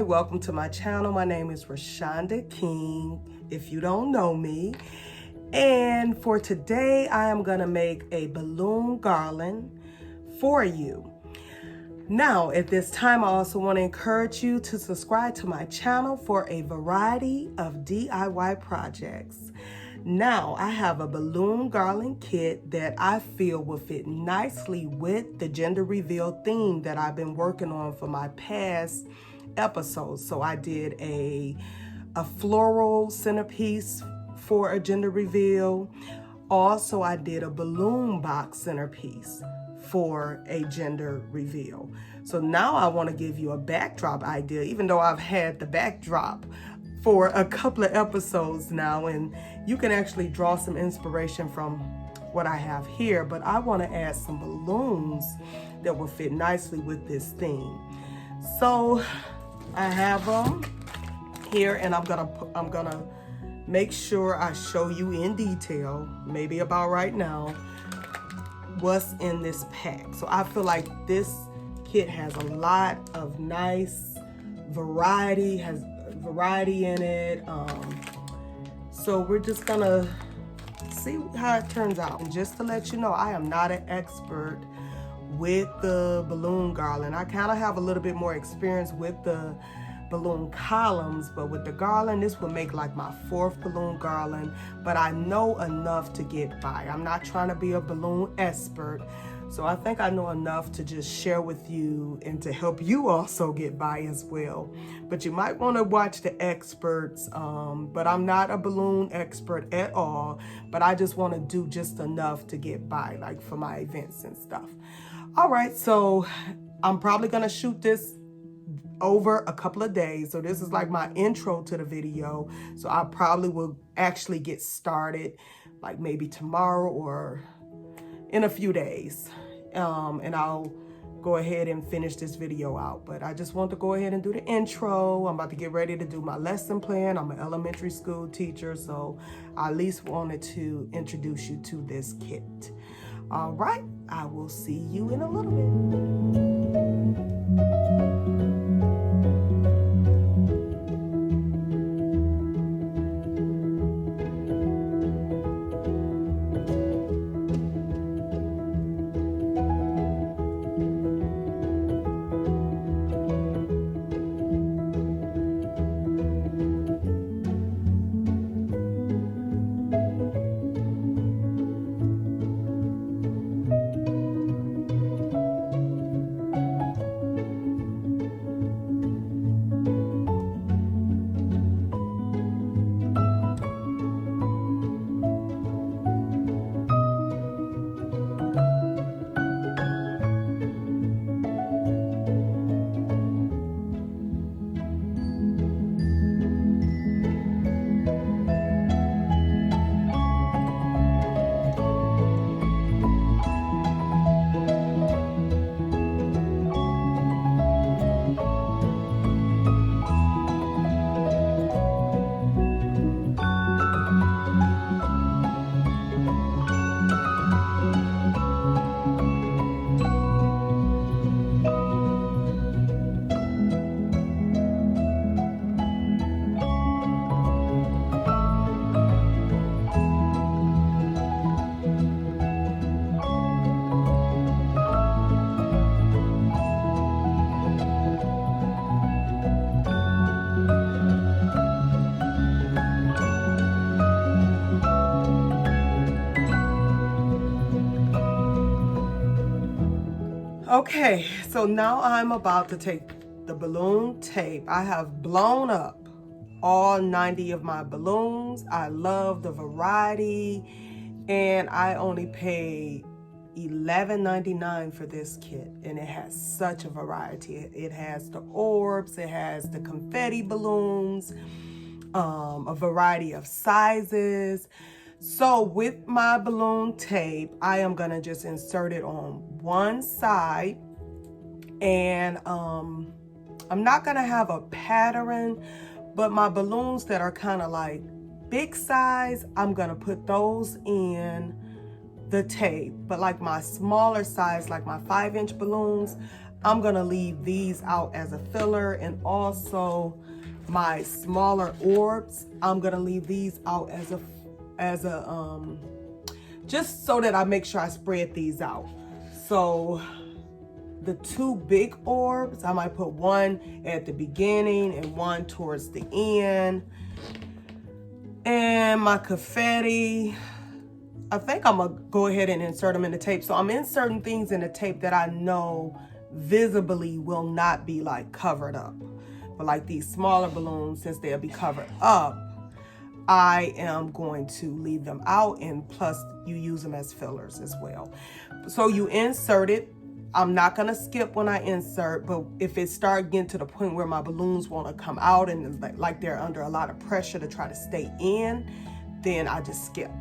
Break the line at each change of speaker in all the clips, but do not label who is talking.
welcome to my channel. My name is Rashonda King, if you don't know me. And for today, I am gonna make a balloon garland for you. Now, at this time, I also want to encourage you to subscribe to my channel for a variety of DIY projects. Now, I have a balloon garland kit that I feel will fit nicely with the gender reveal theme that I've been working on for my past episodes. So I did a floral centerpiece for a gender reveal. Also, I did a balloon box centerpiece for a gender reveal. So now I want to give you a backdrop idea, even though I've had the backdrop for a couple of episodes now, and you can actually draw some inspiration from what I have here, but I want to add some balloons that will fit nicely with this theme. So I have them here, and I'm gonna make sure I show you in detail, maybe about right now, what's in this pack. So I feel like this kit has a lot of nice variety, has variety in it. So we're just gonna see how it turns out. And just to let you know, I am not an expert with the balloon garland. I kind of have a little bit more experience with the balloon columns, but with the garland, this will make like my 4th balloon garland, but I know enough to get by. I'm not trying to be a balloon expert, so I think I know enough to just share with you and to help you also get by as well. But you might want to watch the experts, but I'm not a balloon expert at all, but I just want to do just enough to get by, like for my events and stuff. All right, so I'm probably gonna shoot this over a couple of days. So this is like my intro to the video. So I probably will actually get started like maybe tomorrow or in a few days. And I'll go ahead and finish this video out. But I just want to go ahead and do the intro. I'm about to get ready to do my lesson plan. I'm an elementary school teacher, so I at least wanted to introduce you to this kit. All right, I will see you in a little bit. Okay, so now I'm about to take the balloon tape. I have blown up all 90 of my balloons. I love the variety, and I only paid $11.99 for this kit, and it has such a variety. It has the orbs, it has the confetti balloons, a variety of sizes. So with my balloon tape, I am gonna just insert it on one side, and I'm not gonna have a pattern, but my balloons that are kind of like big size, I'm gonna put those in the tape. But like my smaller size, like my 5-inch balloons, I'm gonna leave these out as a filler, and also my smaller orbs, I'm gonna leave these out as a just so that I make sure I spread these out. So the two big orbs, I might put one at the beginning and one towards the end. And my confetti, I think I'm gonna go ahead and insert them in the tape. So I'm inserting things in the tape that I know visibly will not be like covered up. But like these smaller balloons, since they'll be covered up, I am going to leave them out, and plus you use them as fillers as well. So you insert it. I'm not gonna skip when I insert, but if it starts getting to the point where my balloons want to come out and like they're under a lot of pressure to try to stay in, then I just skip.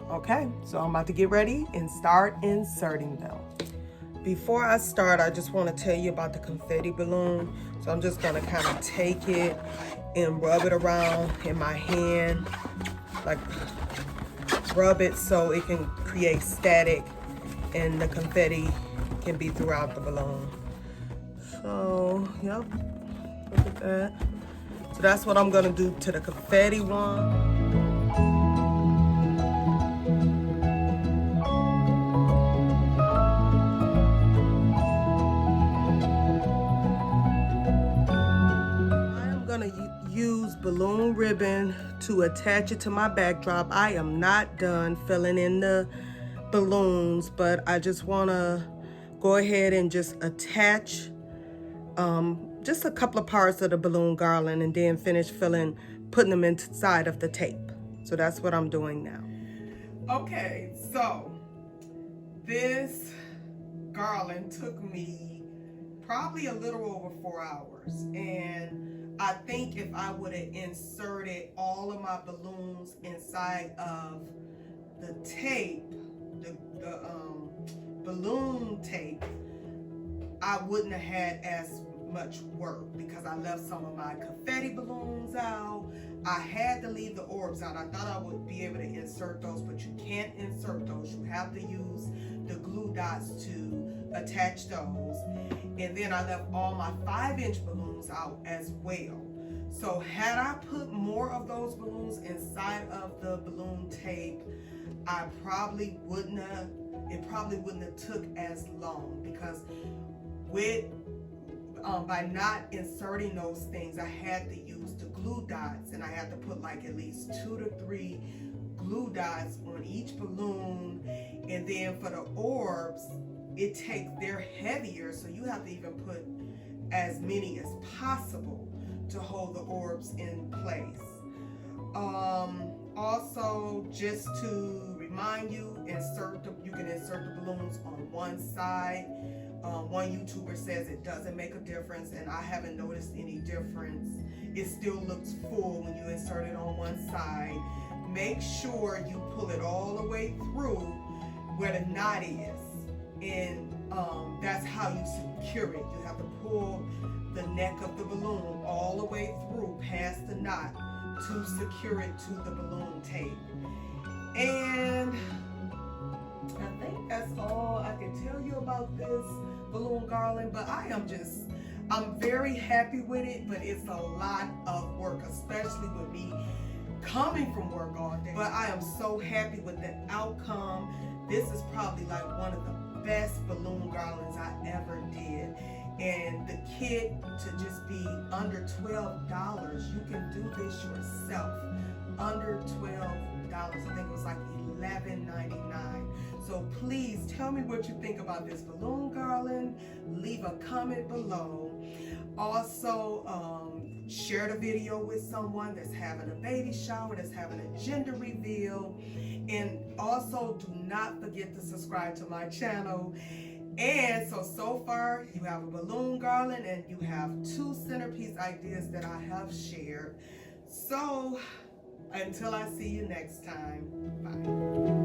Okay, so I'm about to get ready and start inserting them. Before I start, I just want to tell you about the confetti balloon. So I'm just gonna kind of take it and rub it around in my hand, like rub it so it can create static and the confetti can be throughout the balloon. So, yep, look at that. So that's what I'm gonna do to the confetti one. Use balloon ribbon to attach it to my backdrop. I am not done filling in the balloons, but I just want to go ahead and just attach just a couple of parts of the balloon garland and then finish putting them inside of the tape. So that's what I'm doing now. Okay, so this garland took me probably a little over 4 hours, and I think if I would have inserted all of my balloons inside of the tape, the balloon tape, I wouldn't have had as much work because I left some of my confetti balloons out. I had to leave the orbs out. I thought I would be able to insert those, but you can't insert those. You have to use the glue dots to attach those. And then I left all my 5-inch balloons out as well. So had I put more of those balloons inside of the balloon tape, it probably wouldn't have took as long, because by not inserting those things, I had to use the glue dots, and I had to put like at least 2 to 3 glue dots on each balloon. And then for the orbs, they're heavier, so you have to even put as many as possible to hold the orbs in place. Also, just to remind you, you can insert the balloons on one side. One YouTuber says it doesn't make a difference, and I haven't noticed any difference. It still looks full when you insert it on one side. Make sure you pull it all the way through where the knot is, and that's how you secure it. You have to pull the neck of the balloon all the way through past the knot to secure it to the balloon tape. And I think that's all I can tell you about this balloon garland, but I'm very happy with it, but it's a lot of work, especially with me coming from work all day. But I am so happy with the outcome. This is probably like one of the best balloon garlands I ever did. And the kit to just be under $12, you can do this yourself. Under $12, I think it was like $11.99. So please tell me what you think about this balloon garland. Leave a comment below. Also, share the video with someone that's having a baby shower, that's having a gender reveal. And also, do not forget to subscribe to my channel. And so far, you have a balloon garland and you have 2 centerpiece ideas that I have shared. So, until I see you next time, bye.